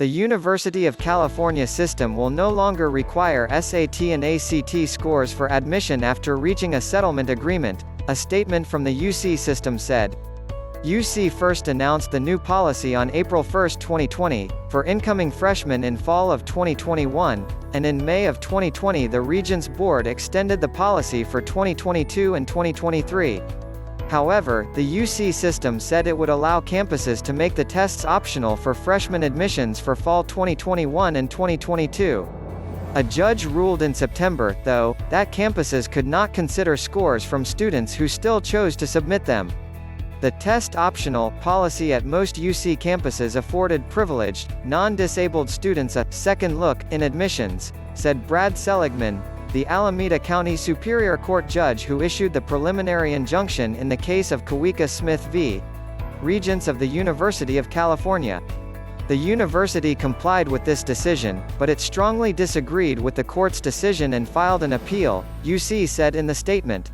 The University of California system will no longer require SAT and ACT scores for admission after reaching a settlement agreement, a statement from the UC system said. UC first announced the new policy on April 1, 2020, for incoming freshmen in fall of 2021, and in May of 2020 the Regents Board extended the policy for 2022 and 2023. However, the UC system said it would allow campuses to make the tests optional for freshman admissions for fall 2021 and 2022. A judge ruled in September, though, that campuses could not consider scores from students who still chose to submit them. The test-optional policy at most UC campuses afforded privileged, non-disabled students a second look in admissions, said Brad Seligman, the Alameda County Superior Court judge who issued the preliminary injunction in the case of Kawika Smith v. Regents of the University of California. The university complied with this decision, but it strongly disagreed with the court's decision and filed an appeal, UC said in the statement.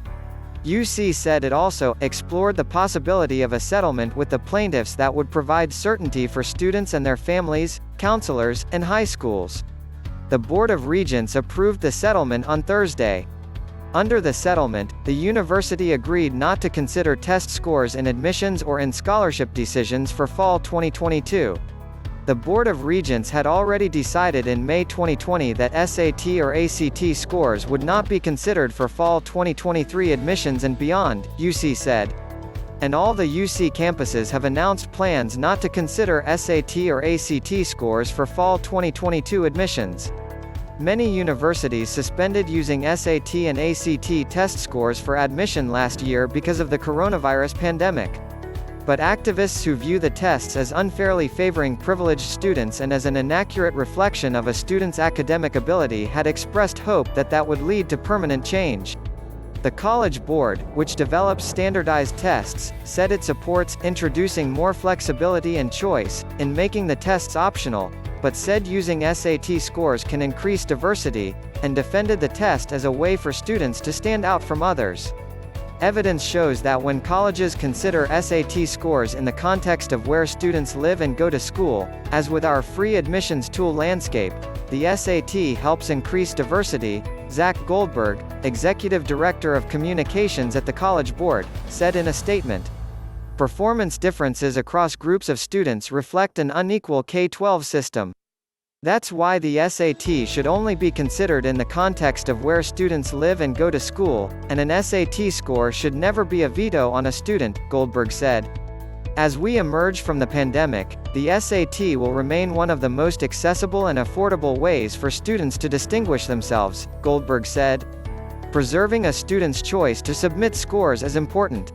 UC said it also explored the possibility of a settlement with the plaintiffs that would provide certainty for students and their families, counselors, and high schools. The Board of Regents approved the settlement on Thursday. Under the settlement, the university agreed not to consider test scores in admissions or in scholarship decisions for fall 2022. The Board of Regents had already decided in May 2020 that SAT or ACT scores would not be considered for fall 2023 admissions and beyond, UC said. And all the UC campuses have announced plans not to consider SAT or ACT scores for fall 2022 admissions. Many universities suspended using SAT and ACT test scores for admission last year because of the coronavirus pandemic. But activists who view the tests as unfairly favoring privileged students and as an inaccurate reflection of a student's academic ability had expressed hope that that would lead to permanent change. The College Board, which develops standardized tests, said it supports introducing more flexibility and choice in making the tests optional, but said using SAT scores can increase diversity, and defended the test as a way for students to stand out from others. Evidence shows that when colleges consider SAT scores in the context of where students live and go to school, as with our free admissions tool landscape, the SAT helps increase diversity, Zach Goldberg, Executive Director of Communications at the College Board, said in a statement. Performance differences across groups of students reflect an unequal K-12 system. That's why the SAT should only be considered in the context of where students live and go to school, and an SAT score should never be a veto on a student, Goldberg said. As we emerge from the pandemic, the SAT will remain one of the most accessible and affordable ways for students to distinguish themselves, Goldberg said. Preserving a student's choice to submit scores is important.